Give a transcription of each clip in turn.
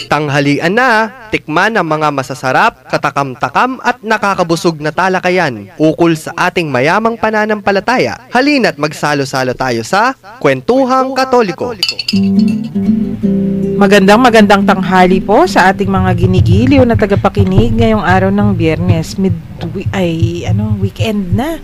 Tanghalian na, tikman ang mga masasarap, katakam-takam at nakakabusog na talakayan ukol sa ating mayamang pananampalataya. Halina't magsalo-salo tayo sa Kwentuhang Katoliko. Magandang tanghali po sa ating mga ginigiliw na tagapakinig ngayong araw ng Biyernes, weekend na.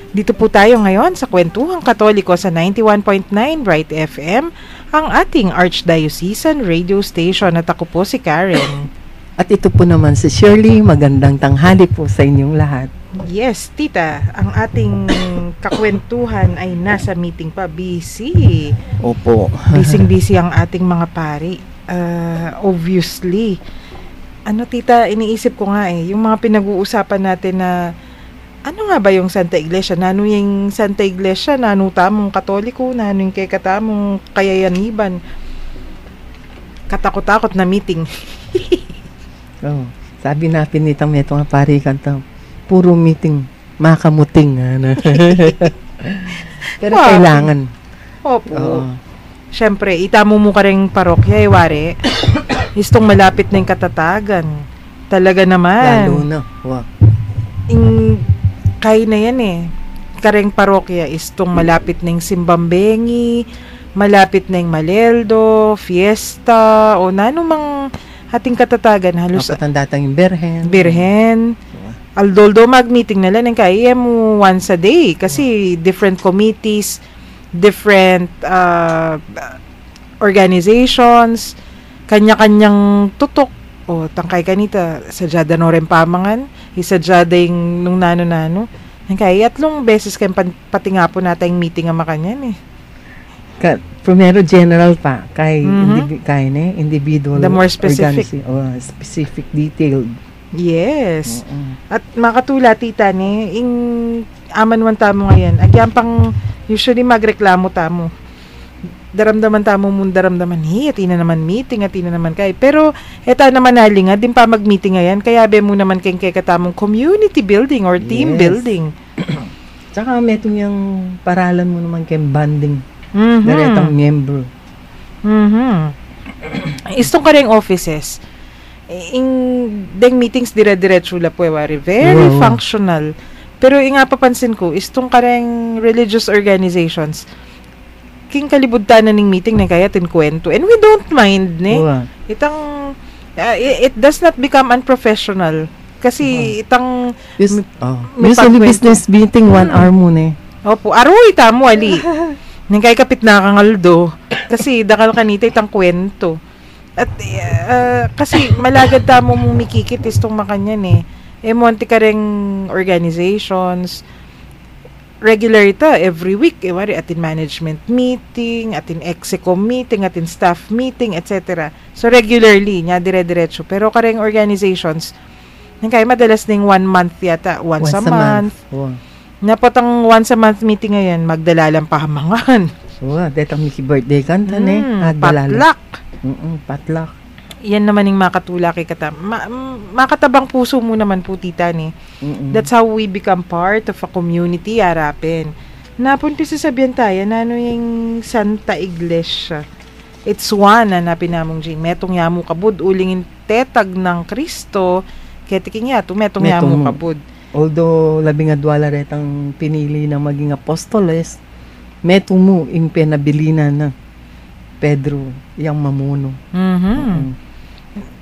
Dito po tayo ngayon sa Kwentuhang Katoliko sa 91.9 Bright FM, ang ating Archdiocesan radio station, at ako po si Karen. At ito po naman si Shirley. Magandang tanghali po sa inyong lahat. Yes, tita, ang ating kakwentuhan ay nasa meeting pa. Busy. Opo. Busy ang ating mga pari. Obviously. Tita, iniisip ko nga yung mga pinag-uusapan natin na ano nga ba yung Santa Iglesia? Nano yung Santa Iglesia? Nano tamong Katoliko? Nano yung kay katamong kayayaniban? Katakot-takot na meeting. Sabi natin nitang meto nga pari kanta, puro meeting, makamuting. Pero kailangan. Opo. Siyempre, itamo mo ka rin parokya, wari. Istong malapit na yung katatagan. Talaga naman. Lalo na. Wow. Kaya na yan kareng parokya is tong malapit na yung Simbambengi, malapit na yung Maleldo, Fiesta, o nanumang ating katatagan. Halos patandatang yung Birhen. Aldoldo mag-meeting na lang, kaya mo once a day kasi different committees, different organizations, kanya-kanyang tutok. Tangkay kanita, sadyada no rin pamangan, isadyada yung nung nano-nano. Kaya atlong beses kayo pati nga po natin yung meeting ang makanyan Primero general pa, kay individual. The more specific. Specific detailed. Yes. At makatula tita yung aman tamo ngayon, agyan pang usually magreklamo tamo. Daramdaman tamo mong daramdaman, ati na naman meeting, ati na naman kay. Pero, eta naman naling din pa mag-meeting ngayon, kaya be mo naman kay katamong community building or team building. Tsaka metong yung paralan mo naman kay banding. Daretang member. Istong ka rin offices. Deng meetings dire-diretso la po, very functional. Pero nga papansin ko, istong ka rin religious organizations, king kalibudtan na ning meeting na kaya tinkwento. And we don't mind, Itang, it does not become unprofessional. Kasi itang, usually business meeting 1 hour muna Opo, aroy tamo, ali. Nang kaya kapit na kangaldo. Kasi dakal kanita itang kwento. At, kasi malagad tamo mong mikikit istong makanyan monti ka ring organizations, regular ita, every week, wari atin management meeting, atin execo meeting, atin staff meeting, etc. So, regularly, niya dire-diretso. Pero kareng organizations, kaya madalas ning 1 month yata, once a month. Napotang once a month meeting ngayon, magdala lang pahamangan. Detang Mickey birthday kanta Potluck. Potluck. Yan naman yung makatula kay makatabang puso mo naman po, tita That's how we become part of a community, arapin. Napunti sa sabihan tayo na yung Santa Iglesia. It's one na napinamong Jane. Metong yamu kabud, ulingin tetag ng Kristo, ketiking yato, metong yamu kabud. Although, labing adwala retang pinili na maging apostoles, metong mo yung penabilina na Pedro, yung mamuno.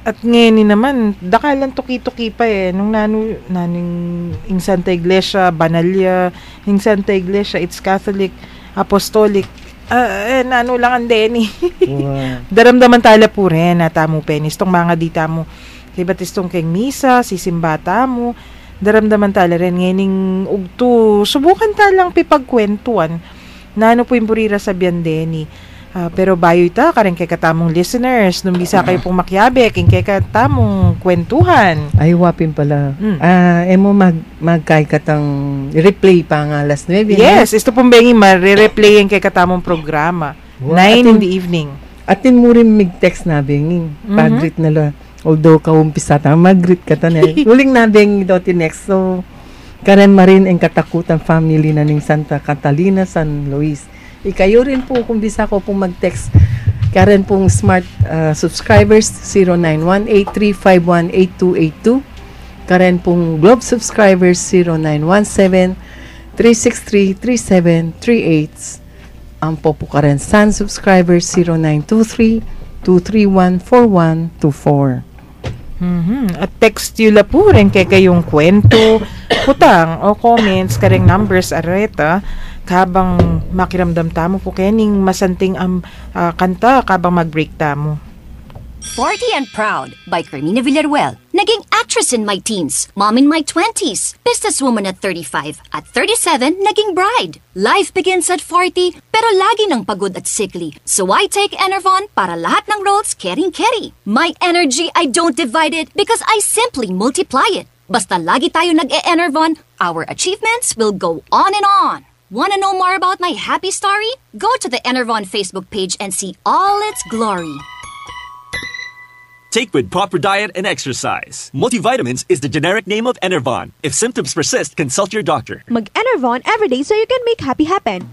At ngayon naman, dakalan tuki-tuki pa nung yung Santa Iglesia, Banalya, yung Santa Iglesia, it's Catholic, Apostolic, lang ang deni. Daramdaman tala po rin, tamo penis, tong mga dita mo, kay batistong keng misa, sisimba tamo, daramdaman tala rin, ngayon ugto, subukan talang pipagkwentuan, po yung burira sabihan deni. Pero bayo ita, karen kay katamong listeners, nung bisa kayo pong makyabe, kay katamong kwentuhan. Ay, wapin pala. Emo magkay katang replay pa nga alas 9. Yes, ito pong bengi, ma-replay kay katamong programa. 9 in the evening. Atin mo rin mig-text na bengi. Pag-greet na la. Although, kaumpisa ta, mag-greet ka ta na. Huling na bengi daw next. So, karen marin ang katakutan family na ning Santa Catalina, San Luis. Ikayo rin po, kung bisa ko pong mag-text Karen pong smart subscribers 0918-351-8282. Karen pong Globe subscribers 0917-363-3738. Ang Popo Karen San subscribers 0923-231-4124. At text yula po rin kay kayong kwento, putang o comments kareng numbers areta kabang makiramdam tamo po kening masanting kanta kabang mag-break tamo. 40 and Proud by Carmina Villaruel. Naging actress in my teens, mom in my 20s, businesswoman at 35, at 37, naging bride. Life begins at 40, pero lagi nang pagod at sickly. So I take Enervon para lahat ng roles kering-keri. My energy, I don't divide it because I simply multiply it. Basta lagi tayo nag-e-Enervon, our achievements will go on and on. Wanna know more about my happy story? Go to the Enervon Facebook page and see all its glory. Take with proper diet and exercise. Multivitamins is the generic name of Enervon. If symptoms persist, consult your doctor. Mag-Enervon everyday so you can make happy happen.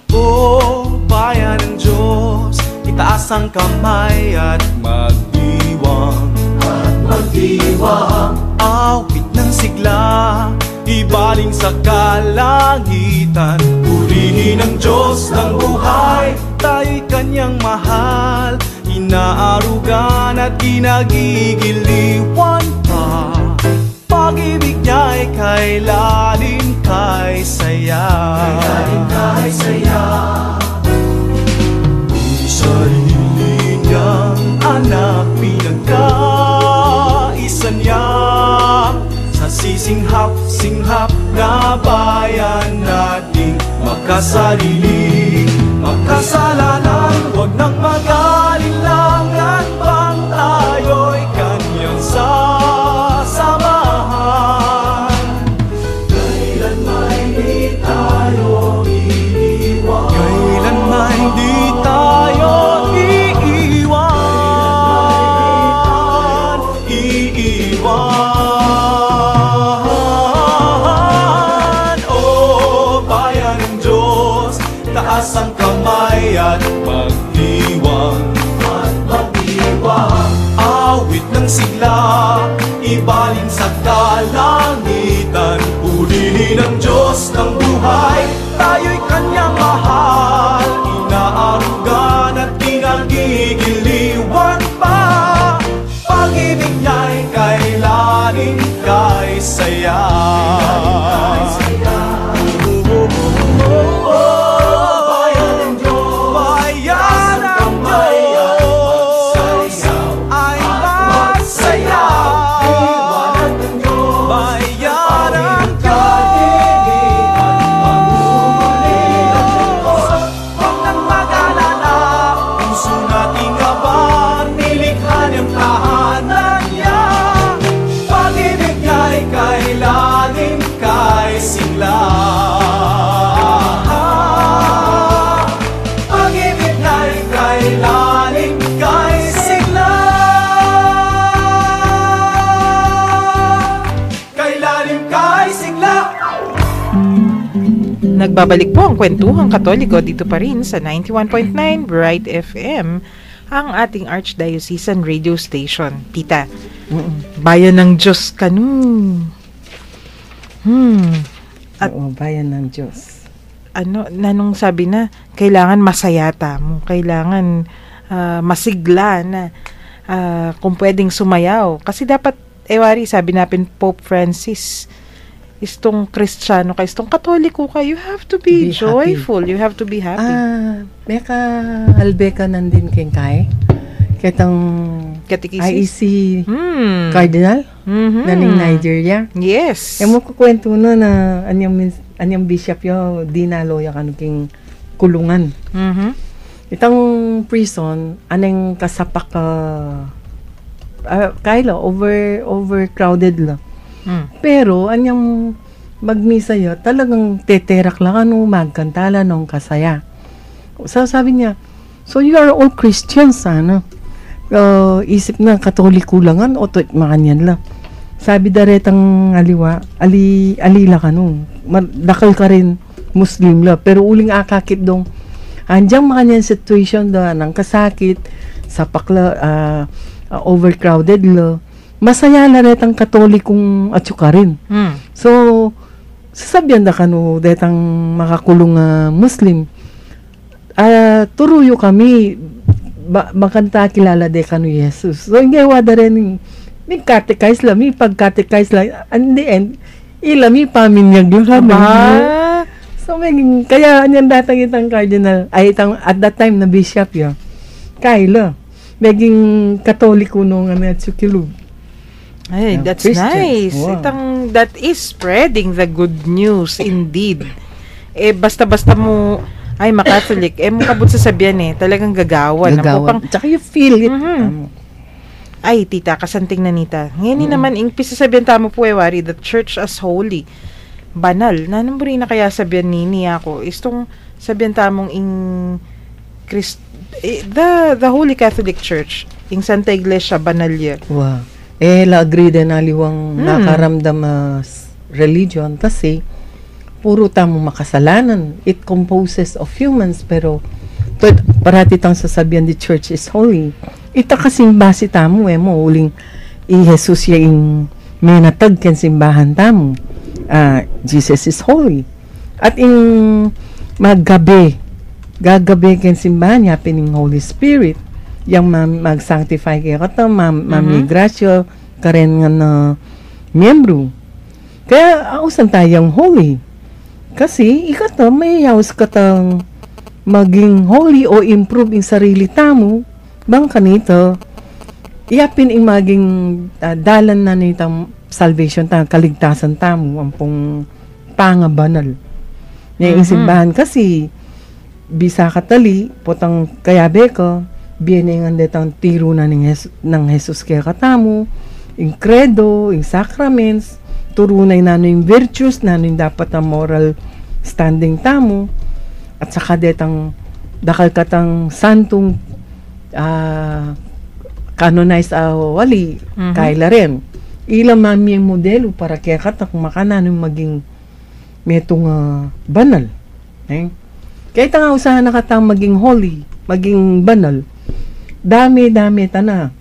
O bayan ng Diyos, itaas ang kamay at magdiwang. Awit ng sigla, ibaling sa kalangitan. Purihin ang Diyos ng buhay, tayo'y kanyang mahal. Inaarugan at ginagigiliwan pa. Pag-ibig niya'y kay lalim, kay saya. Sarili niyang anak, pinagkaisa niya. Sa sisinghap-singhap na bayan nating makasarili. Makasalanan, huwag nang mag-alilangan pang tayo'y kanyang sasamahan. Kailan may di tayo iiwan. Kailan may di tayo iiwan. Iiwan. O bayan ng Diyos, taas ang kamay at magdiwang. Awit ng sigla, ibaling sa kalangitan. Purihin ang Diyos ng buhay, tayo'y kanyang mahal. Inaarugan at pinagigiliwan pa. Pag-ibig niya'y kay lalim, kay saya. Nagbabalik po ang kwentuhang Katoliko dito pa rin sa 91.9 Bright FM, ang ating Archdiocesan radio station. Tita, bayan ng Diyos ka nun. Oo, bayan ng Diyos. Nanong sabi na, kailangan masayata mo, kailangan masigla na kung pwedeng sumayaw. Kasi dapat, sabi natin Pope Francis, istong Kristiyano ka, istong Katoliko ka, you have to be joyful. Happy. You have to be happy. Meka halbeka nandin kay ketang IEC Cardinal naning Nigeria. Yes. Mo kukwento no na anyang bishop yo dinalo ya kanuking kulungan. Itang prison aneng kasapak kailo overcrowded la. Pero anyang magmisa yo talagang teterak lang magkantala nung kasaya. So sabi niya, so you are all Christians isip na Katoliko langan o to makanyan lang. sabi daretang alila ka no. Dakal ka rin Muslim la. Pero uling akakit dong. Andiyan makanyan situation da ng kasakit, sa pakla, overcrowded la. Masaya na retang katolikong atsuka rin. So, sasabihan da ka no, detang makakulong Muslim. Turuyo kami, makanta kilala de kanu Jesus. So, hindi wada rin may catechize lang, may pag-catechize lang. And the end, may paminyag yung kami. So, kaya anyan datang itang cardinal, at that time na bishop yun, Kayla, maging katoliko nung at sukilub. Ay, that's Christians. nice. Wow. That is spreading the good news, indeed. Basta-basta mo, makatholik, makabot sa sabihan talagang gagawan. Tsaka you feel it. Ay, tita, kasanting na nita. Ngayon naman, ingpis sabihan tamo po wari, the church as holy. Banal. Nanamburi na kaya sabihan nini ako. Istong sabihan tamong the Holy Catholic Church, ing Santa Iglesia, banalya. Wow. La agree din aliwang nakaramdam religion kasi puro tamo makasalanan. It composes of humans pero parati tang sasabihan the church is holy. Ita kasing base tamo mo uling Jesus yung minatag ken simbahan tamo. Jesus is holy. At gagabi ken simbahan yapin ng Holy Spirit yang mag-sanctify kayo kata mamigrasyo karen nga na miyembro. Kaya ausan tayong holy. Kasi ikata may yaws katang maging holy o improve in sarili tamo bang kanito iyapin ing maging dalan na nitang salvation tamo, kaligtasan tamo ampong pangabanal niya ing simbahan kasi bisa katali potang kayabe ko biyeningan detang tiro na ng Jesus kaya katamo ing credo, ing sacraments turunay na yung virtues na yung dapat ang moral standing tamo at saka detang dakal katang santong canonized wali kaila rin ilang mami yung modelo para kaya katak makanan yung maging metong banal kaya nga usahan na katang maging holy maging banal dami tana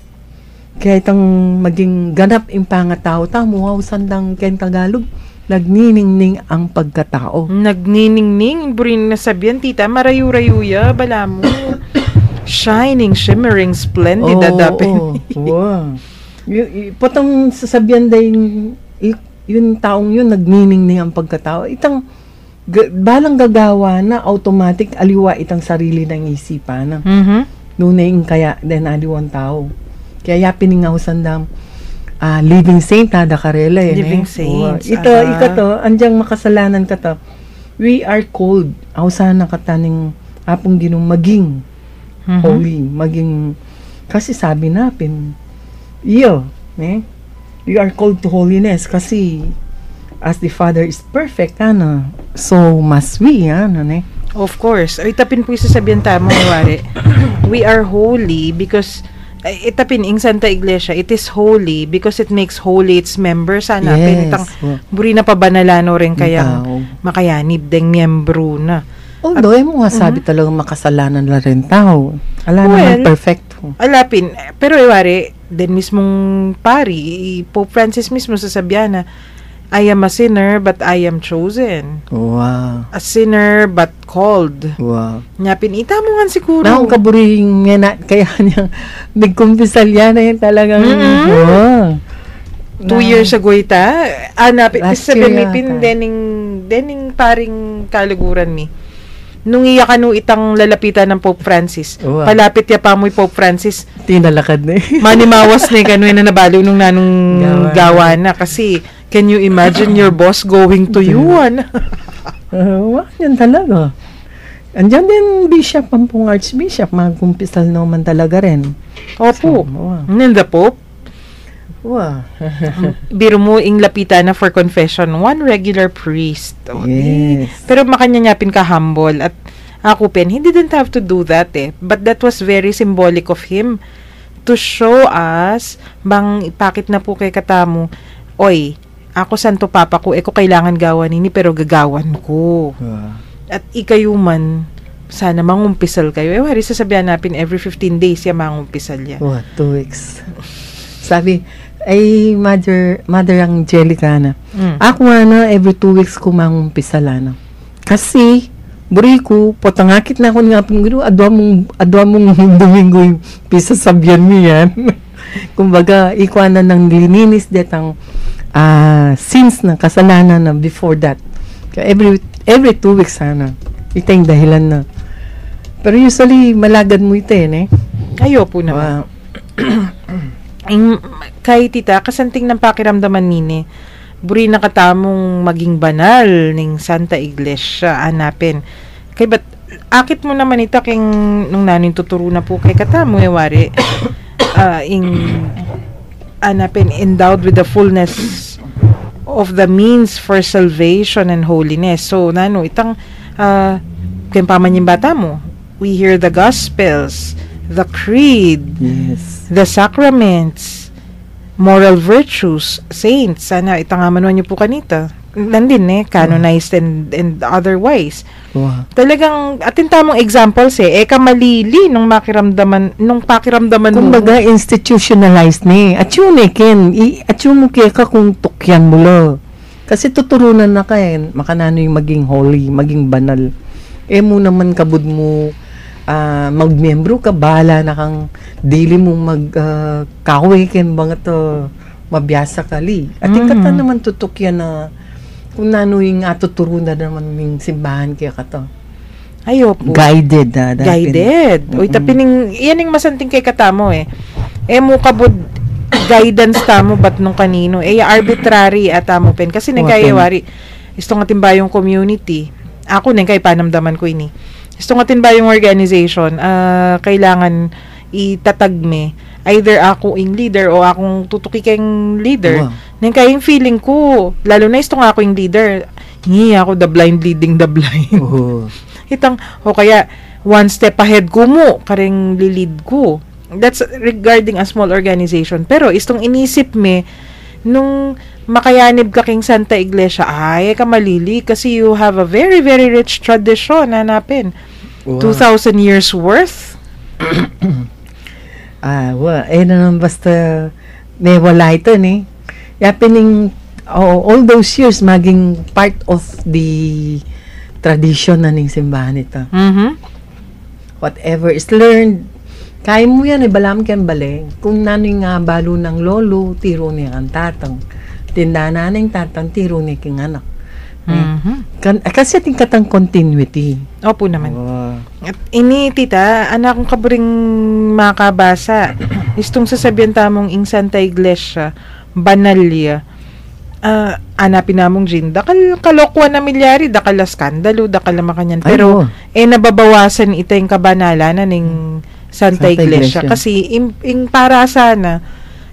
kaya itang maging ganap yung pangatao tamo sandang ken Tagalog nagniningning ang pagkatao. Nagniningning, burin na sabihan, tita, marayu-rayuya, bala mo. Shining, shimmering, splendid, adapin. Wow. Potong sasabihan dahil yung taong yun, nagniningning ang pagkatao. Itang, balang gagawa na, automatic, aliwa itang sarili ng isipan. Noon kaya, then aliwan tao. Kaya piningahusan dam, living saint da karela living saints. Ito anjang makasalanan ka to. We are called awsan na kataning apong ginong maging holy, maging kasi sabi natin you are called to holiness kasi as the Father is perfect so must we of course. Itapin po isasabihan tamo wari. We are holy because itapin ing Santa Iglesia, it is holy because it makes holy its members. Sana, penitang buri na pabanalano rin kaya makayanib deng miyembro na. Although, mo sabi talagang makasalanan na rin tao. Naman perfect. Alapin. Pero iwari, din mismong pari, Pope Francis mismo sasabihan na, I am a sinner, but I am chosen. Wow. A sinner, but called. Wow. Nyapin, mo nga siguro. Naong kaburing nga kaya niyang nagkumpisal yan talagang, wow. 2 years ago ita, napin, year dening paring kaluguran mi. Nung iyakano itang lalapitan ng Pope Francis, palapit ya pa mo'y Pope Francis, tinalakad na manimawas na kanu na nabalo nung nanong gawa na kasi can you imagine your boss going to you? Yan talaga. Andiyan din bishop, pampong archbishop, magkumpisal naman talaga rin. Opo. And the Pope? Wow. Biro mo ing lapitan na for confession, one regular priest. Yes. Pero makanya-nyapin ka humble at ako he didn't have to do that but that was very symbolic of him to show us bang ipakit na po kay katamo oy, ako santo papa ko, ko kailangan gawan ini, pero gagawan ko. At ikayuman, sana mangumpisal kayo. Wari, sasabihan natin, every 15 days ya mangumpisal ya. 2 weeks. Sabi, ay Mother Angelica na. Ako every 2 weeks ko mangumpisal na. Kasi, buri ko, potangakit na ako nga pinggiro, adwa mong Domingo yung pisa sabyan mo yan. Kumbaga, ikuha na ng lininis detang sins na kasalanan na before that. Kaya every 2 weeks sana. Ito yung dahilan na. Pero usually, malagad mo ito eh. Ayo po naman. Kay tita, kasanting ng pakiramdaman nini, buri nakatamong maging banal ning Santa Iglesia hanapin. Kay ba't akit mo naman ita king nung nanin tuturo na po kay katamo wari hanapin endowed with the fullness of the means for salvation and holiness. So nano itang kaya paman yung bata mo, we hear the gospels, the creed, the sacraments, moral virtues, saints. Sana itangamanuan niyo po kanita. Nandin canonized and otherwise. Talagang atin tamang examples kamalili nung pakiramdaman mo. Kumbaga institutionalized at yun at yun mo kaya ka kung tukyan mo lo. Kasi tuturunan na kayo, makanano yung maging holy, maging banal. Mo naman kabud mo magmiyembro ka, bahala na kang dili mo magkawikin mga to mabiyasa kali. At ikata naman tutukyan na kung nano yung atuturo na naman yung simbahan kaya kato. Ayo po. Guided. Guided. O itapining, yan yung masanting kay katamo mo kabud guidance tamo bat nung kanino. Arbitrary atamo pen. Kasi nagkayawari, istong atin ba yung community? Ako kay panamdaman ko ini. Istong atin ba yung organization, kailangan itatagme. Either ako yung leader o akong tutuki kayong leader. Nang kayong feeling ko, lalo na istong ako yung leader, hingi ako the blind leading the blind. Itang, kaya one step ahead ko mo, kareng lilid ko. That's regarding a small organization. Pero istong inisip me, nung makayanib ka king Santa Iglesia, ka malili kasi you have a very, very rich tradition, hanapin. 2,000 years worth? Naman basta may wala ito Happening all those years maging part of the tradition na ning simbahan ito. Whatever is learned, kaya mo yan balam kang bale. Kung nano'y nga balo ng lolo, tiro niya ang tatang. Tindana ng tatang, tiro niya king anak. Kasi ating katang continuity. Opo naman. At ini tita, anak kong kaburing makabasa. Istong sasabihan tamong ing Santa Iglesia, banalya. Anapin namong Jin, dakal kalokwa na milyari, dakal skandalo, dakal makanyan. Pero, nababawasan ita yung kabanalan na ning Santa Iglesia. Kasi, ing para sana,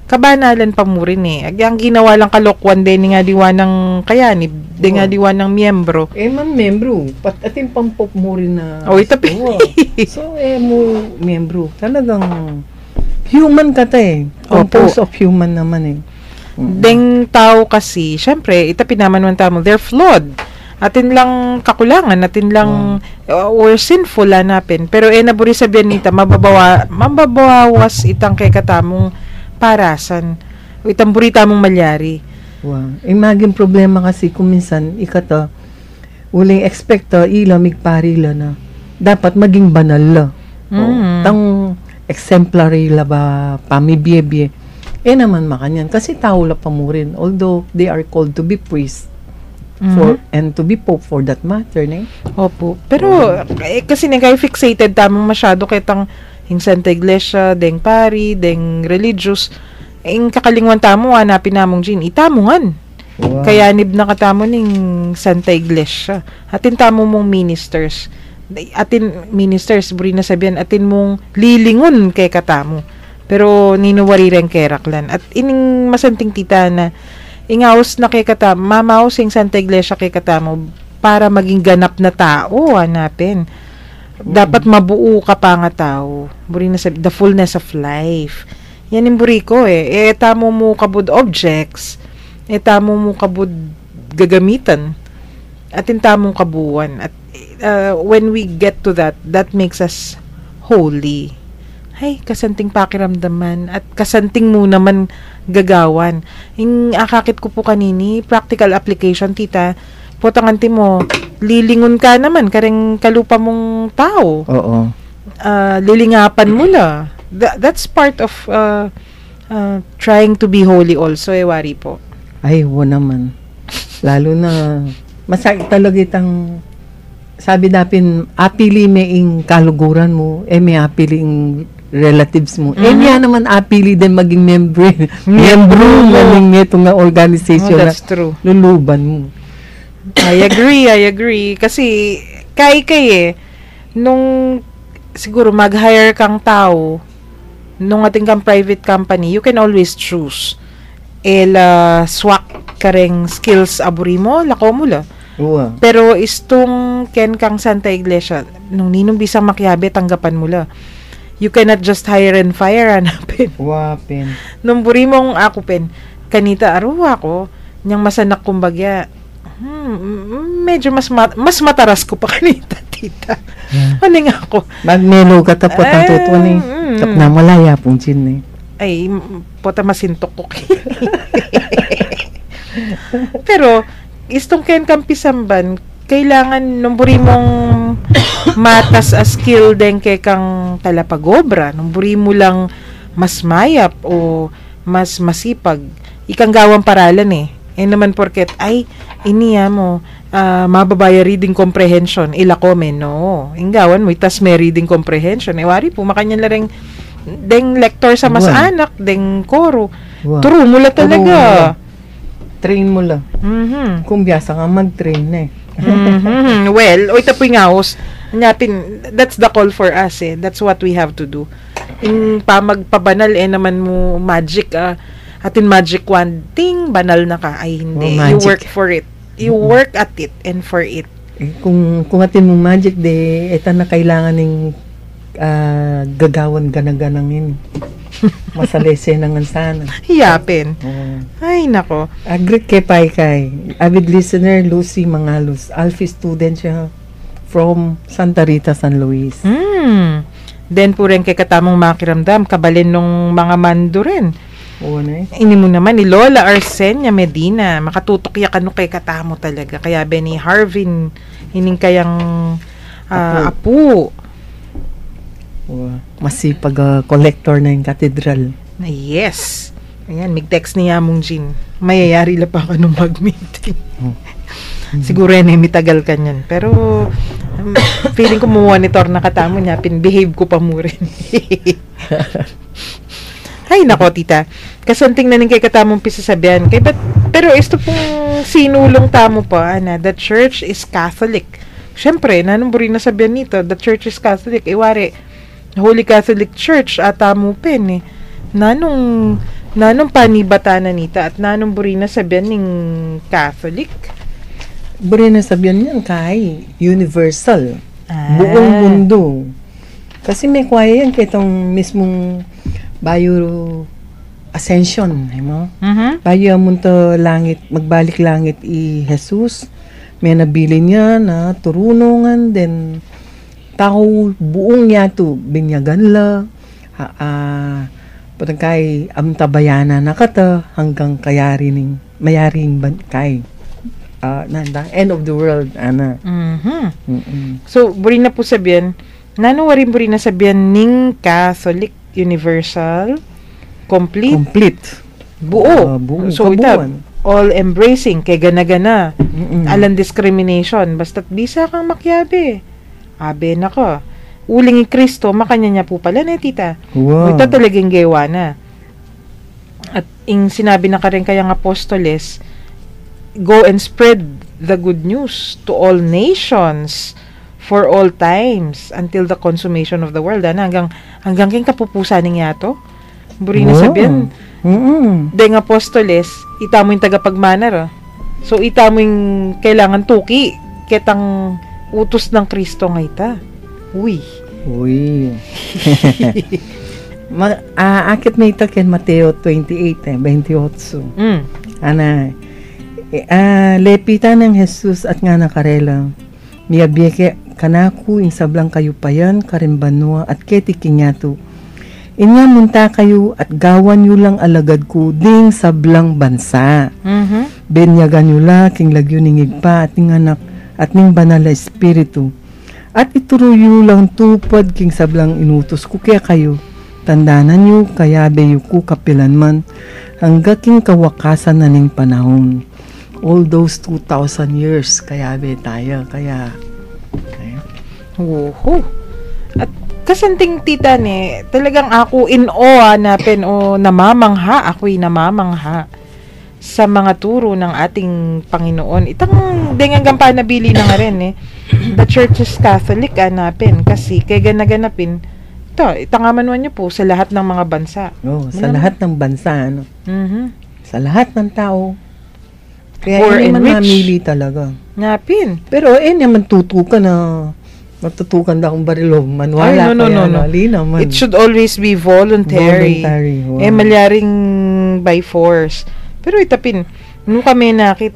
kabanalan pa mo rin Ang ginawa lang kalokwan din nga diwa ng kayanib, din nga diwa ng miyembro. Man miyembro, ating pampop mo rin na. Itapi. So, mo miyembro. Talagang human ka Composed of human naman Deng tao kasi, syempre, itapi naman man tamo, they're flawed. Atin lang kakulangan, atin lang we're sinful hanapin. Pero naburi sabihan nita, mababawas itang kay katamong parasan. O itang burita mong malyari. Imagine problema kasi kung minsan, ikata, uling expecta, ila, migparila na. Dapat maging banal la. Tang exemplary la ba, pamibiyebye. Naman makanyan. Kasi tao la pa mo rin. Although, they are called to be priests. And to be pope for that matter, Opo. Pero, kasi kayo fixated tamang masyado kitang yung Santa Iglesia, deng pari, deng religious, yung kakalingwan tamo, hanapin namong Jin, itamungan. Kaya nib na katamo ning Santa Iglesia. Atin tamo mong ministers. Buri na sabihan, atin mong lilingon kay katamo. Pero ninuwari rin keraklan. At ining masanting tita na, ingaos na kay katamo, mamaos yung Santa Iglesia kay katamo, para maging ganap na tao, hanapin. Dapat mabuo ka pa nga tao. Buri na sabi, the fullness of life. Yan yung buri ko tamo mo kabud objects. tamo mo kabud gagamitan at in tamong kabuuan. At when we get to that makes us holy. Ay, kasanting pakiramdaman at kasanting mo naman gagawan. Yung akakit ko po kanini, practical application, tita. Potanganti mo, lilingon ka naman, kareng kalupa mong tao. Oo. Lilingapan mo la. That's part of trying to be holy also, wari po. Ay, naman. Lalo na, masakit talaga itang, sabi napin, apili may ing kaluguran mo, may apili ing relatives mo. Niya naman apili din maging membro na ng ito nga organization that's true. Luluban mo. I agree. Kasi, kay nung siguro mag-hire kang tao, nung ating kang private company, you can always choose. Swak ka ring skills aburi mo, lako mo la. Pero istong ken kang Santa Iglesia, nung ninong bisang makiabe, tanggapan mo la. You cannot just hire and fire, hanapin. Wapin. Nung buri mong akupin, kanita aruwa ko, niyang masanak kumbagya, medyo mas mataras ko pa kanita, tita. Ano nga ako? Magmelo ka tapot ang tutuan eh. Tap na malaya pong chin eh. Ay, pota masintok ko. Pero, istong ken kampisamban, kailangan numburi mong matas a skill din kay kang talapagobra. Numburi mo lang mas mayap o mas masipag. Ikang gawang paralan eh. Naman porket, iniya mo, mababaya reading comprehension, ilakomen, no. Inggawan mo, itas may reading comprehension. Wari po, makanya na rin, deng lector sa mas anak, deng koro. Turo mo la talaga. Train mo lang. Kung biyasa nga mag-train eh. Well, ito po yung ngaos. That's the call for us eh. That's what we have to do. Yung magpabanal naman mo magic atin magic wand, ting banal na ka. Ay hindi. You work for it. You work at it and for it. Kung atin mo magic de, eta na kailangan ng gagawan ganaganangin. Masalese nangan sana. Hiyapin. Ay, nako. Agree kay avid listener Lucy Mangalos, Alfie student siya from Santa Rita, San Luis. Then po rin kay katamong makiramdam, kabalin nung mga mando rin. Ini mo naman ni Lola Arsenia Medina, makatutok ya kano kay katamo talaga. Kaya Benny Harvin, hining kayang apu. Masipag collector na yung katedral. Yes. Ayan, mig-text niya mong Jean. Mayayari la pa ka nung mag-meeting. Siguro yan mitagal ka niyan. Pero, feeling ko monitor na katamo niya, pinbehave ko pa mo rin. Ay, nako, tita. Kasanting na rin kay katamong pisasabihan. Pero ito pong sinulong tamo pa, the church is Catholic. Siyempre, nanumburi na sabihan nito, the church is Catholic. Wari, Holy Catholic Church mo pen eh. Nanong panibatanan nita at nanong buri na sabihan ng Catholic. Buri na sabihan yan kay universal. Buong mundo. Kasi may kwaya yan kay itong mismong Bayo Ascension. Bayo amunto langit, magbalik langit Jesus. May nabili niya na turunungan din tao buong yato binyagan la patang kay amtabayana na kata hanggang kayaring mayaring kay end of the world ana. So buri na po sabihan warin buri na sabihan ning Catholic universal complete buo. So ita all embracing kay gana-gana alan discrimination basta't bisa kang makyabe. Abe nako. Uling ni Kristo, makanya niya po pala na, tita. Wow. Ito talagang gawa na. At ing sinabi na ka rin kayang apostoles, go and spread the good news to all nations for all times until the consummation of the world. Hanggang king kapupusaning yato. Buri na sabihin. Deng apostoles, ita mo yung tagapagmanar. So, ita mo yung kailangan tuki. Ketang utos ng Kristo nga ita. Uy. Akit may ita ken Mateo 28, 28. Ana, lepita ng Jesus at nga nakarela. Miyabiyeke kanaku in sablang kayo payan, karimbanua at ketikinyato. Inya munta kayo at gawan yu lang alagad ko ding sablang bansa. Benyagan yu la king lagyo ning igpa at ning anak at ning banal na espiritu. At ituruyo lang tupad king sablang inutos ko kaya kayo. Tandanan yu kaya beyo ko kapilan man hangga king kawakasan na ning panahon. All those 2,000 years kaya be tayo kaya. Oho. At kasanting tita ni, talagang ako in awe hanapin o namamangha, ako'y namamangha sa mga turo ng ating Panginoon. Itang dengang panabili na nga rin The Church is Catholic hanapin kasi kay ganaganapin ito nga manuan niyo po sa lahat ng mga bansa. Sa lahat ng bansa, ano? Sa lahat ng tao. Kaya Poor hindi and man rich. mamili talaga. Napin. Pero naman tutukan na matutukan na akong barilo. Manuala Ay, no. naman. It should always be voluntary. Wow. Malyaring by force. Pero itapin, nung kami nakit,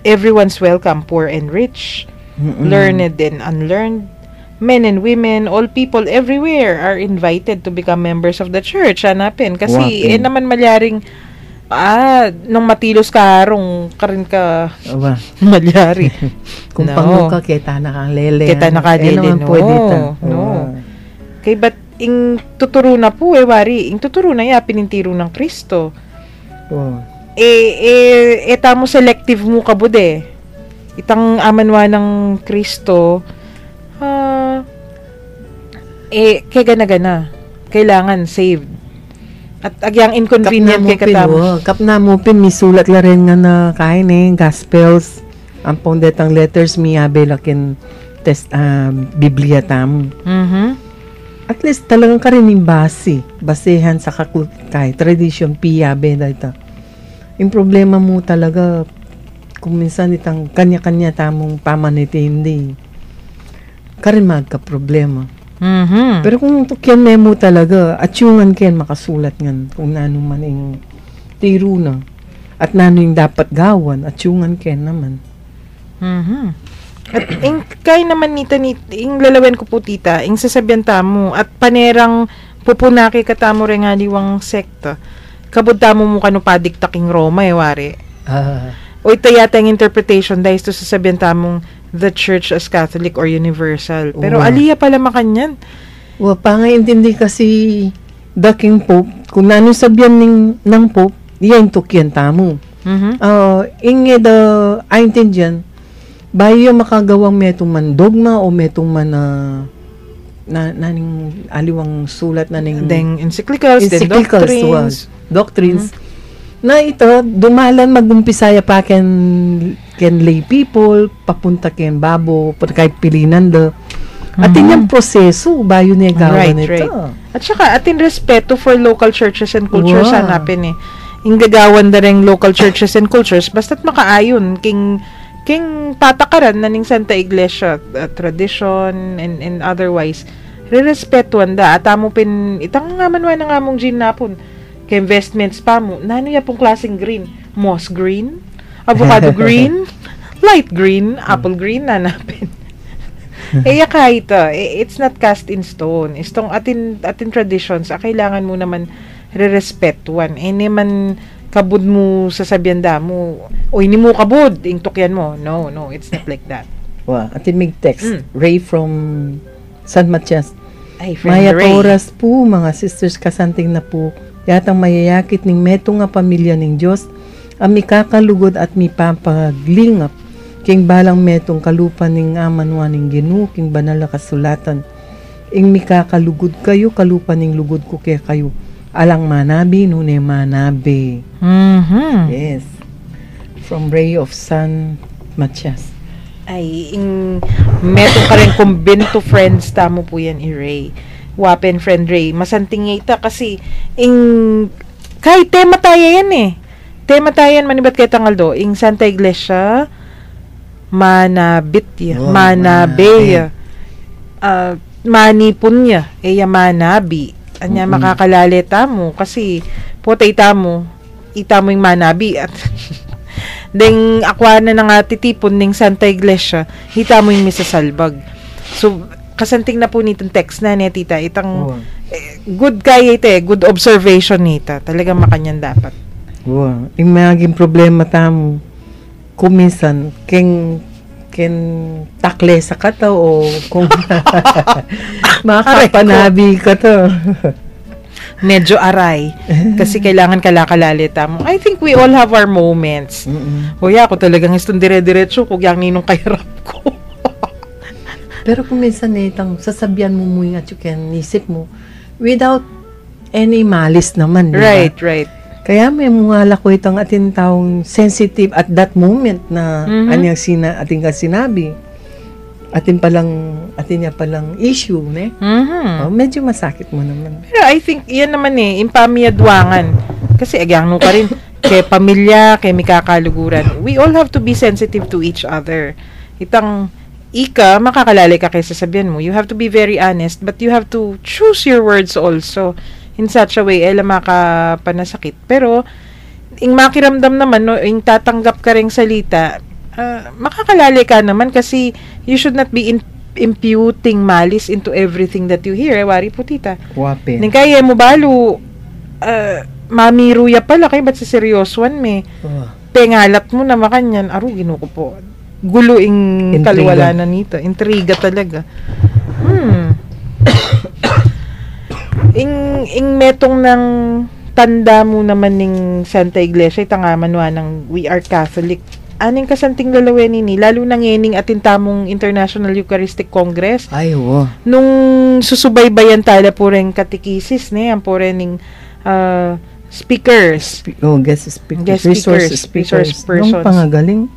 everyone's welcome, poor and rich, learned and unlearned, men and women, all people everywhere are invited to become members of the church. Hanapin. Kasi, naman malyaring, nung matilos ka harong, karin ka malyari. Kung panguka, kita na kang lele. Kita na ka lele, naman pwede ta. No. Kay ba't ing tuturo na po, wari, ing tuturo na pinintiro ng Kristo. Tamo selective mo kabude. Itang amanwa ng Kristo, kay gana-gana. Kailangan saved. At agyang inconvenient kay katamo. Kap na mo pin, misulat la rin nga na kain Gospels. Ang pondetang letters miyabe lakin Biblia tam. At least talagang ka rin yung basehan sa kay tradition piyabe dahito. Yung problema mo talaga kung minsan itang kanya-kanya tamong pamaniti hindi ka rin magka-problema. Pero kung tukyan memo talaga, at yung ken makasulat ngan kung nano man yung tiro na at nano yung dapat gawan, at yung ken naman. At kaya naman ing lalawen ko po tita, ing sasabihan tamo, at panerang pupunaki katamo rin nga liwang sekta, kabud tamo mo kano padiktaking Roma wari. O ito yata yung interpretation dahil ito sasabihan tamong the church as Catholic or universal. Pero aliya pala makanyan. Pangaintindi kasi the King Pope, kung nano sabihan ng Pope, yan tukyan tamo. Inge the aintindihan, bayo makagawang metong man dogma o metong man naning aliwang sulat na ning encyclicals, doctrines. Na ito, dumalan magumpisaya pa ken lay people, papunta ken babo, kay pilinan do. At yung proseso, bayo niya gawan ito. Right. At saka, atin respeto for local churches and cultures hanapin Yung gagawan na rin local churches and cultures, basta't makaayon, king patakaran na ning Santa Iglesia, tradition, and otherwise, re-respetuan da. At amo pin, itang nga manwa na nga mong ginapon, kay investments pa mo, nano ya pong klaseng green? Moss green? Avocado green? Light green? Apple green? Nanapin. Kahit it's not cast in stone. Istong atin traditions, kailangan mo naman re-respetuan. Naman kabud mo sasabihan da mo, oy, ni mo kabud, ing tukyan mo. No, it's not like that. Atin mig text. Ray from San Matias. Ay, friend Maya Ray. oras po, mga sisters kasanting na po, yatang mayayakit ning meto nga pamilya ning Diyos, ang mikakalugod at mipapaglingap, king balang metong kalupan ning amanwa ning Ginoo, king banal na kasulatan, ing mikakalugod kayo, kalupan ning lugod ko kaya kayo, alang manabi, nune manabi. Yes. From Ray of San Matias. Ay, metong ka rin kumbento friends, tamo po yan Ray. Wapen friend Ray. Masanting ita kasi kahit tema tayo yan Tema tayo yan, manibat kay Tangaldo. Santa Iglesia, manabit ya. Manabe. Manipunya. Manabi. Anya makakalaleta mo. Kasi, potay tamo, ita mo yung manabi at deng akwa na nga titipon ng Santa Iglesia, hita mo yung misa salbag. So, kasanting na po nitong text na niya, tita, itang good kaya ito good observation nita. Talagang makanyan dapat. Wow. Yung maging problema tamo, kung minsan, ken takle sa kato o kung makapanabi ka to. Medyo aray. Kasi kailangan kalakalalita mo. I think we all have our moments. Hoy, ako talagang istong dire-diretso kung yang ninong kahirap ko. Pero kung minsan itang sasabihan mo mo at you can isip mo without any malice naman. Right, diba? right. Kaya may mga lako itong atin taong sensitive at that moment na anyang ating ka sinabi. Atin niya palang issue, ne? Medyo masakit mo naman. Pero I think, yan naman impamiyadwangan. Kasi agyang ka rin, kay pamilya, kay may kakaluguran. We all have to be sensitive to each other. Itang, makakalalay ka kay sasabihan mo. You have to be very honest, but you have to choose your words also in such a way, makapanasakit. Pero, yung makiramdam naman, no, yung tatanggap ka ring salita, makakalali ka naman kasi you should not be imputing malice into everything that you hear. Wari po, tita. Wapin. Nang kaya mo balo, mamiruya pala kayo, ba't sa seryosoan me? Pengalat mo na makanyan, ginuko po. Gulo ing kalwala na nito. Intriga talaga. ing metong ng tanda mo naman ning Santa Iglesia, itangamanwa ng We Are Catholic. Aning kasanting lalawen ni lalo na ngening atin tamong International Eucharistic Congress. Ay, wo. Nung susubaybayan tala po rin katekisis, ang po rin speakers. Guest speakers. Resource persons. Nung pangagaling.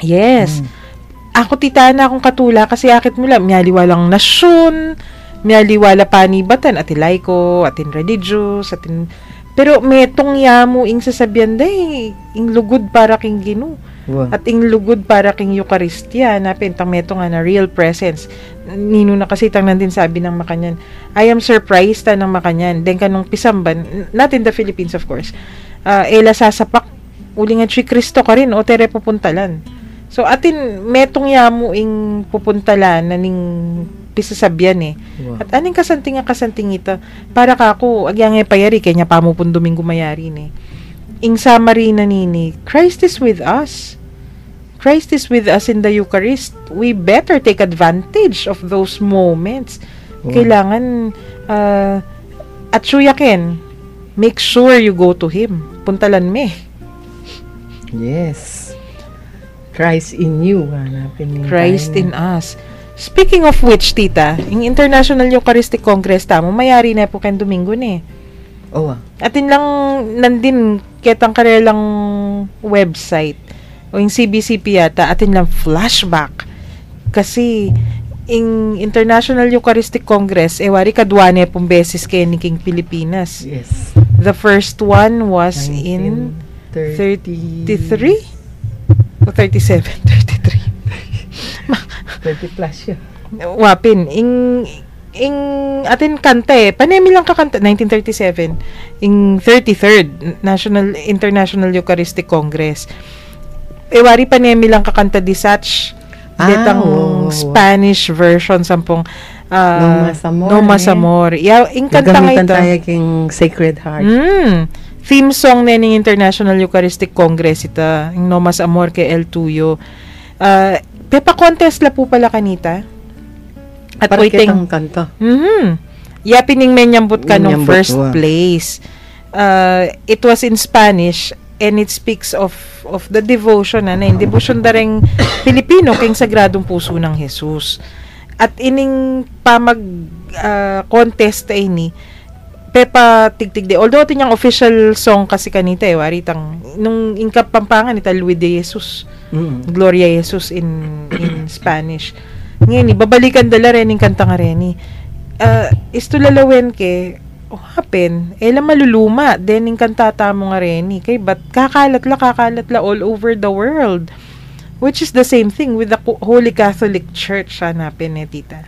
Yes. Ako titana akong katula kasi akit mula, miyaliwalang nasyon, miyaliwala panibatan, atin laiko, atin religious, atin... Pero metong yamo ing sasabihan day, ing lugod para king Ginoo. Wow. At ing lugod para king Eucharistia, napintang meto nga na real presence. Nino na kasi tang nandin sabi ng Makanyan, I am surprised ng Makanyan. Den kanong pisamban, not in the Philippines of course, ela sasapak, uli nga si Kristo ka rin, o tere pupuntalan. So atin, metong yamo ing pupuntalan na ning pisasabyan Wow. At aning kasanting ito, para kako, agyang payari, kanya pamupun Domingo mayari ing summary na nini, Christ is with us. Christ is with us in the Eucharist. We better take advantage of those moments. Wow. Kailangan at suyakin, make sure you go to Him. Puntalan me. Yes. Christ in you. Christ in us. Speaking of which, tita, yung International Eucharistic Congress tamo, mayari na po kayong Domingo Atin lang nandin ketang karelang website o yung CBCP yata, atin lang flashback kasi in International Eucharistic Congress wari kadwane pong beses kay ni King Pilipinas. Yes. The first one was in 33 o 37? 30 plus siya. Wapin, ing atin kanta panemi lang kakanta 1937 ing 33rd International Eucharistic Congress wari panemi lang kakanta di such detang Spanish version sampung No Mas Amor ing kanta nga ito king Sacred Heart theme song na ning International Eucharistic Congress ita ing No Mas Amor kay El Tuyo pepa contest la po pala kanita. At parang kanta. Yapining menyambut ka nung first place. It was in Spanish and it speaks of the devotion in devotion dareng Pilipino kay Sagradong Puso ng Jesus. At ining pamag contest ini pepa tigtigde. Although ito niyang official song kasi kanita waritang nung ingkap Pampangan ita Luis de Jesus. Gloria Jesus in Spanish. Ngayon, babalikan dala rin yung kanta nga rin. Isto lalawen ke, happen, ela maluluma, then yung kantata mo nga rin. Kay, but kakalat la all over the world. Which is the same thing with the Holy Catholic Church, hanapin tita.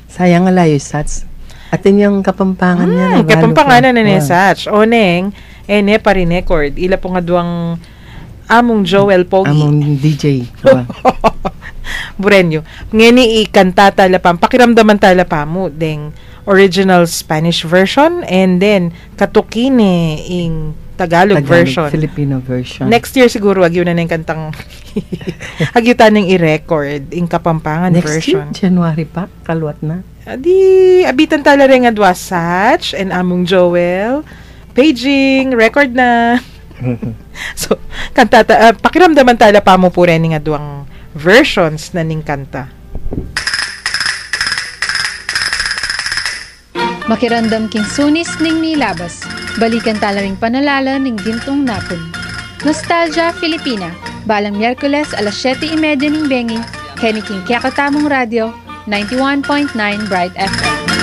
Sayang nga layo, Sats. Atin yung kapampangan niya. Kapampangan na nesach. Oneng, ene parinekord. Ila po nga duwang among Joel Pogi. Among DJ. Burenyo. Ngeni ikanta talapam. Pakiramdaman talapam mo. Deng original Spanish version. And then, katukine ing Tagalog version. Filipino version. Next year siguro, agyo na ng kantang agyo tanong i-record ing kapampangan version. Next year, January pa. Kalwat na. Adi, abitan tala rin nga dwa Satch and among Joel. Paging, record na. So, kantata, pakiramdaman tala pa mo po rin nga duwang versions na ning kanta. Makirandam king sunis ning nilabas. Balikan tala ring panalala ning gintong napon. Nostalgia Filipina. Balang Miyerkules alas 7:30 ning bengi. Henny king Kiyakatamong Radio, 91.9 Bright FM.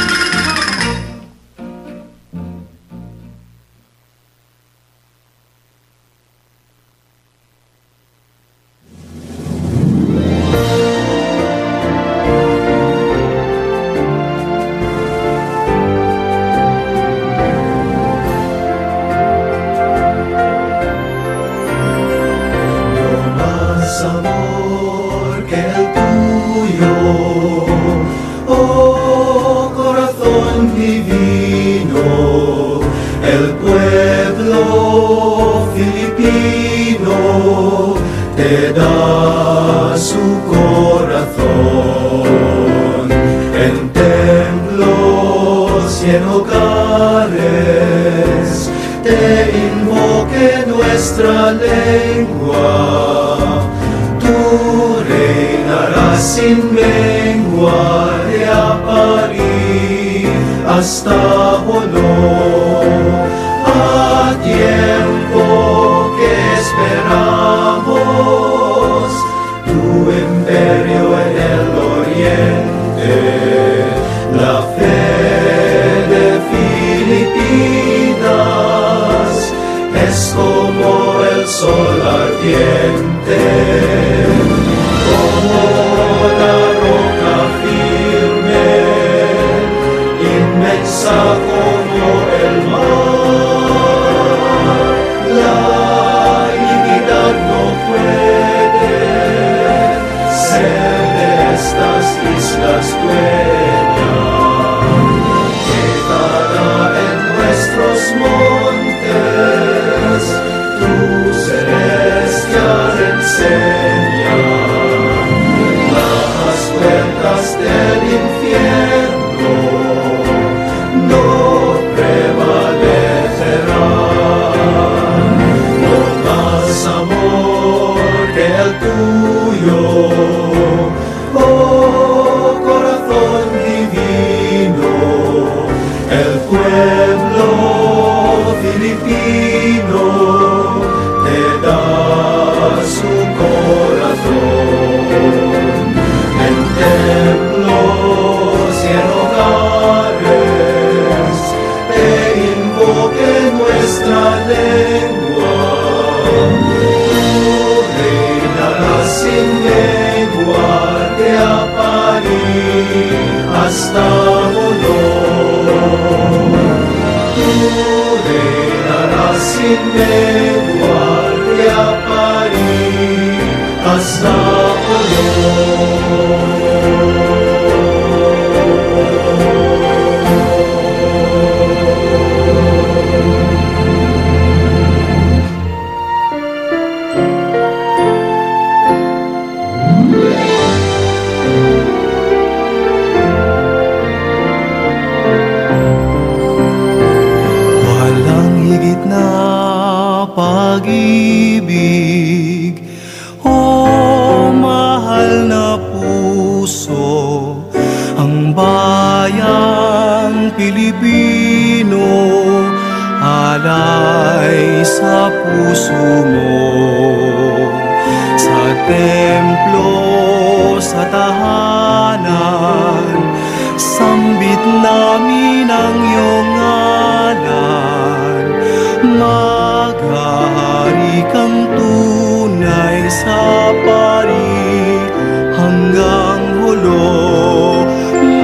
Hanggang hulo,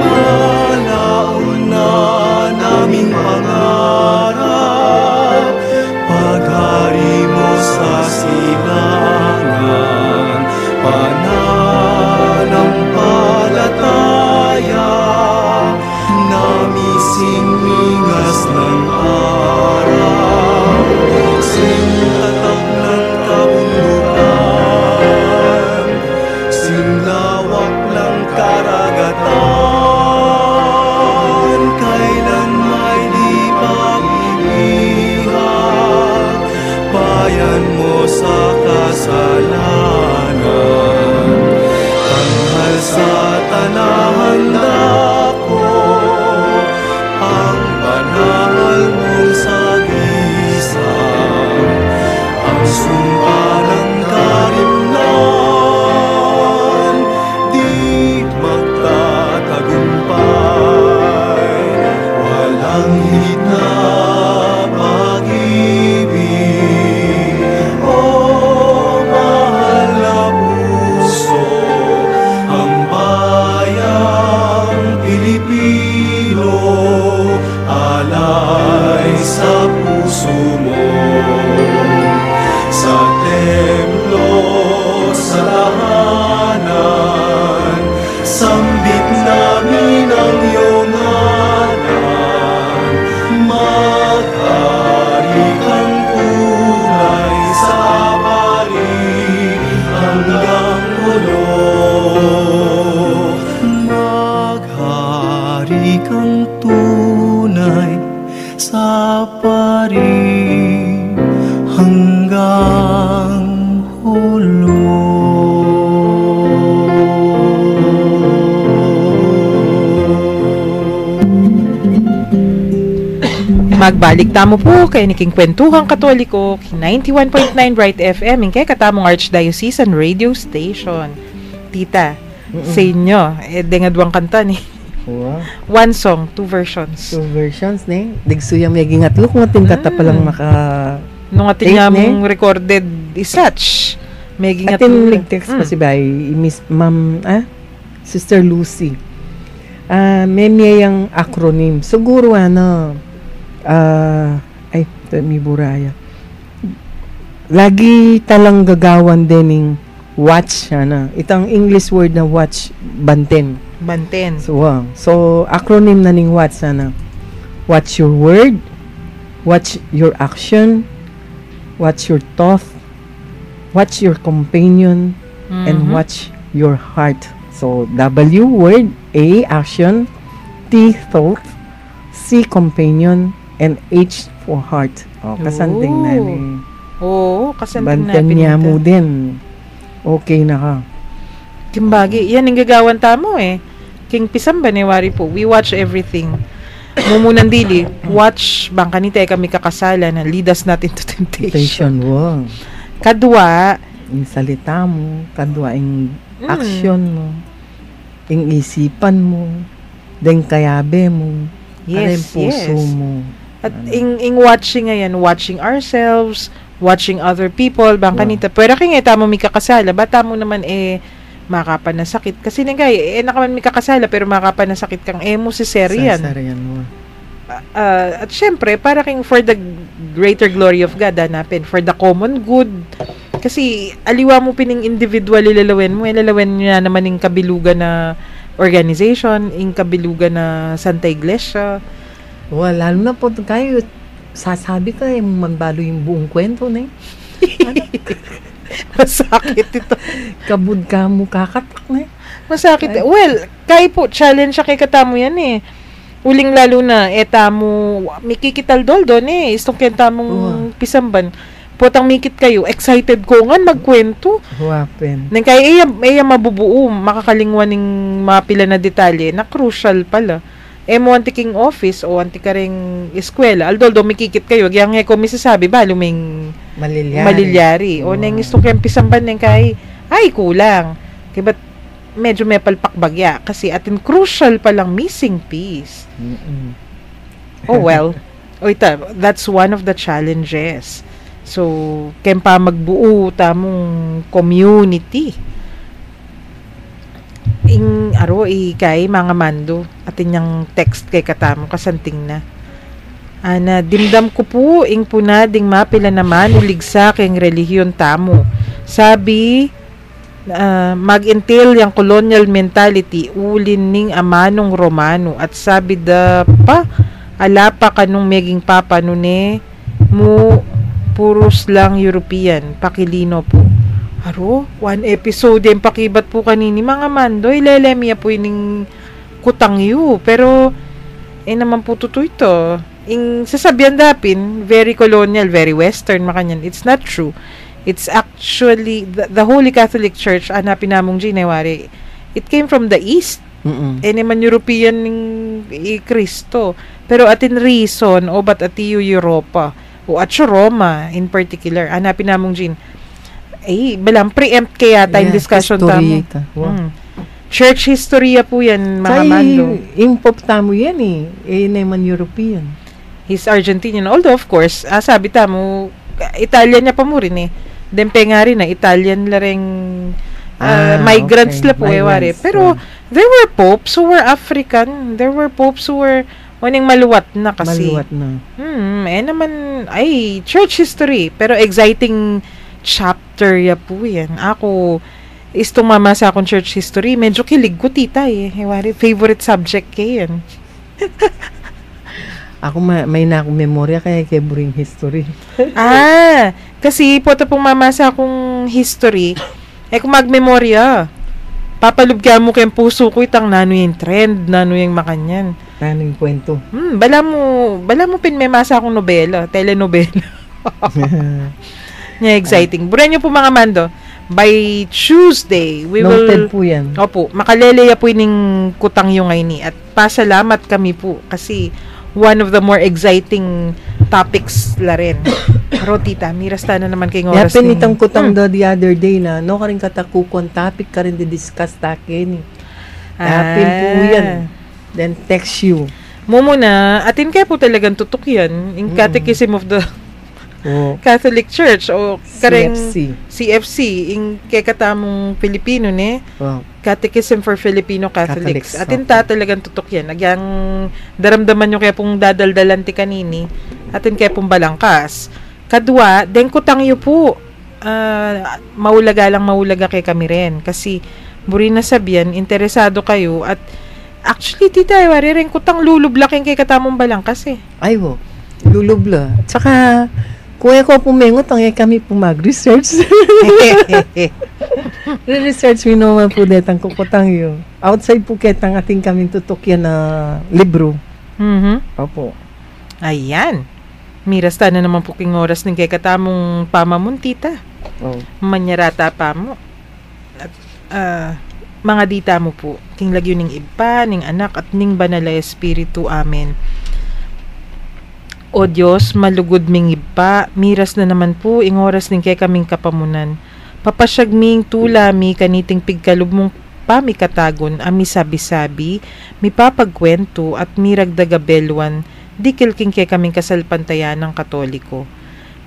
malauna karagatan, kailan may di pabibihag, bayan mo sa kasalanan. Tanghal sa tanahanda ko, ang banal mong sagisang, ang sumpa ng karimlan, di magtatagumpay, walang hit na pag-ibig. O mahal na puso, ang bayang Pilipino, alay sa puso mo. Sa templo, sa tahanan, sambit namin ang iyong ngalan. Maghari kang tunay sa bari hanggang ulo. Maghari kang tunay sa pari hanggang hulo. Magbalik tamo po kay niking Kwentuhang Katoliko, 91.9 Bright FM, kay katamong Archdiocesan Radio Station. Tita, sa inyo, dengadwang kanta ni. Wow. One song, two versions. 2 versions, ne? Digsuyang may gingatlok mo, tingkata palang maka... Nung atin Tape, nga ne? mong recorded is such. May gingat Atin nag-text pa si Bay, Miss Ma'am, Sister Lucy. May miyang acronym. Siguro may buraya. Lagi talang gagawan din ng watch, itang English word na watch, banten. Banten. So acronym na ning watch, watch your word, watch your action, watch your thought, watch your companion, and watch your heart. So W, word, A, action, T, thought, C, companion, and H for heart. Kasanting na ni. Kasanting na. Banten niya mo din. Okay na ka. Kimbagi, yan ang gagawan tamo King Pisamba ni wari po. We watch everything. Mumunang dili, watch bang kanita kami kakasala na lead us not into temptation. Wow. Kadwa, Yung salita mo, kadwa yung action mo, yung isipan mo, den kayabe mo, yung puso mo. At ing watching ngayon, watching ourselves, watching other people, bang kanita. Pero kaya tamo mi kakasala, bata mo naman makapanasakit. Kasi nagay, nakaman mi kakasala, pero makapanasakit kang mo si Serian. mo. At syempre, para king for the greater glory of God, hanapin, for the common good. Kasi, aliwa mo pining individual ilalawin mo, ilalawin nyo na naman yung kabilugan na organization, yung kabilugan na Santa Iglesia. Lalo na po kayo, sasabi ka, manbalo yung buong kwento na Masakit ito. Kabud ka mo kakatak na Masakit. Well, kayo po, challenge siya kay katamo yan Uling lalo na, tamo, mikikital doon istong kentamong pisamban. Potang mikit kayo, excited ko nga magkwento. Huwapen. Nang kaya iya mabubuo, makakalingwan ng mapila na detalye na crucial pala. Mo antiking office o antikaring eskwela, aldoldo mikikit kayo, gyang ko misasabi ba luming malilyari. O nang istong kayang pisamban nang kay, ay kulang. Kaya ba't medyo may palpakbagya kasi atin crucial palang missing piece. Oh well. That's one of the challenges. So, kempa magbuo tamong community. Kay mga mando atin yung text kay katamo kasanting na. Ana, dimdam ko po ing punading mapila naman uligsa keng relihiyon tamo. Sabi, mag-entail yung colonial mentality ulin ning amanong Romano at sabi alapa kanong meging papa nune mo puros lang European pakilino po Aro, 1 episode yung pakibat po kanini mga mando, ilelemya po yung kutang yu. Pero, naman po tuto ito. Ing sasabihan dapin, very colonial, very western, makanyan. It's not true. It's actually, the Holy Catholic Church, hanapin namong ginewari, it came from the East. Naman European ng Kristo. Pero atin reason, o ba't atiyo Europa, o at Roma in particular, hanapin namong gin. Balang preempt kaya tayong discussion tamo. Wow. Church history po yan, mga mando. Impop tamo yan naman European. He's Argentinian. Although, of course, sabi tamo, Italian niya pa mo rin Dempe nga rin Italian la ring migrants la po wari. Pero, there were popes who were African. There were popes who were waning maluwat na kasi. Maluwat na. Naman, church history. Pero exciting chapter ya po yan. Ako, tumama sa akong church history. Medyo kilig ko tita wari, favorite subject kayo yan. Ako may na akong memorya kaya kay boring history. Kasi po ito pong mamasa akong history, kung magmemorya, papalub ka mo kayong puso ko itang nano yung trend, nano yung makanyan. Nano yung kwento. Bala mo pinmemasa akong nobela, telenovela. Exciting. Buran nyo po mga mando, by Tuesday, we Noted will... po yan. Opo, makaleleya po yung kutang yung ngayon at pasalamat kami po kasi one of the more exciting topics la rin. Pero tita, miras na naman kayong oras. Yapin itang kutang the other day na no ka rin katakukon topic ka rin di-discuss takin. Yapin po yan. Then text you. Muna, atin kaya po talagang tutok yan. In Catechism of the Catholic Church o kareng CFC in kay katamong Pilipino Catechism for Filipino Catholics. Atin talagang tutok yan. Nagyang daramdaman nyo kaya pong dadaldalan ti kanini. Atin kaya pong balangkas. Kadwa, den kutang yu po. Maulaga kay kami rin. Kasi buri na sabihan, interesado kayo at actually tita, wari rin kutang lulublaking kay katamong balangkas lulubla. Tsaka kuya ko pumengot ang kami po mag-research. Research mi naman po detang kukutang yun. Outside po ketang ating kaming tutok yan na libro. Opo. Ayan. Miras na naman po king oras ng kay katamong pamamuntita. Manyarata pa mo. At mga dita mo po. King lagyo ning iba, ning anak at ning banal na espiritu. Amen. O Diyos, malugod ming iba, miras na naman po, ing oras ning kay kaming kapamunan. Papasyag ming tulami kaniting pigkalub mong pamikatagon, ami sabi-sabi, mi papagkwento at miragdagabelwan, dikil king kay kaming kasalpantayan ng Katoliko.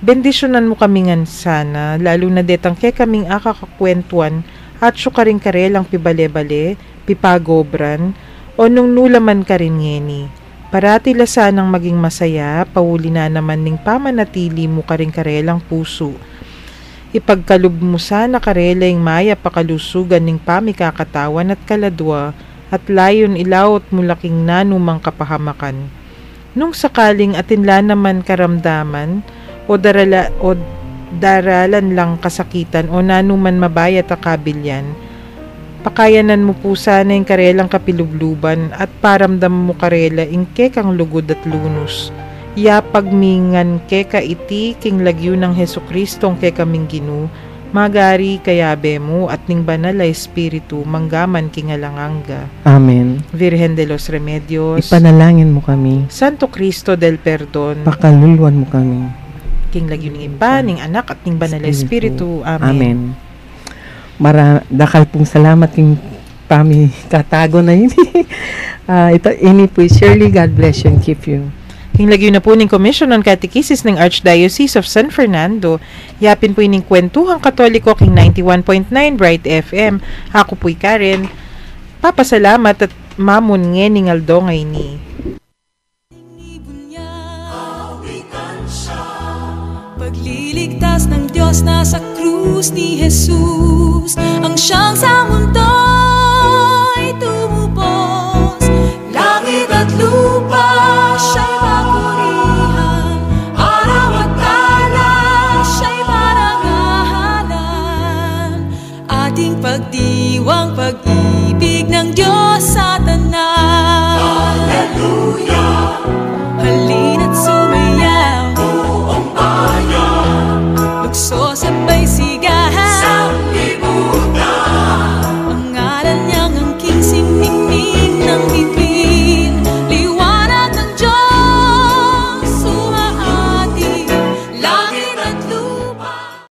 Bendisyonan mo kami ngan sana, lalo na detang kay kaming akakakwentuan, at syukaring karelang pibale-bale, pipagobran, o nung nulaman ka rin ngeni. Parati la sanang maging masaya, pauli na naman ning pamanatili mo karing karelang puso. Ipagkalub mo sana karelang maya pakalusugan ning pamikakatawan at kaladwa, at layon ilawot mo laking nanumang kapahamakan. Nung sakaling atinla naman karamdaman, o daralan lang kasakitan, o nanuman mabayat akabilyan, pakayanan mo po sana yung karelang kapilubluban at paramdam mo karela ing kekang lugod at lunos. Yapagmingan keka iti king lagyo ng Hesukristo ang kekaming ginu, magari kayabe mo at ning banal na espiritu manggaman kingalanganga. Amen. Virgen de los Remedios, ipanalangin mo kami. Santo Cristo del Perdon, pakaluluan mo kami. King lagyo ning iba, ning anak at ning banal na espiritu. Amen. Amen. Dakal pong salamat yung katago na yun. Ini po, Shirley, God bless you and keep you. King lagyo na po ning Commission on Catechesis ng Archdiocese of San Fernando. Yapin po ning Kwentuhang Katoliko king 91.9 Bright FM. Ako po'y Karen. Papasalamat at mamon ngening aldo ngay ni. Pagliligtas ng Diyos nasa krus ni Jesus, ang siyang sa mundo'y tumubos. Langit at lupa siya'y papurihan, araw at tala siya'y parangalan. pagdiwang pag-ibig ng Diyos sa tanan. Hallelujah!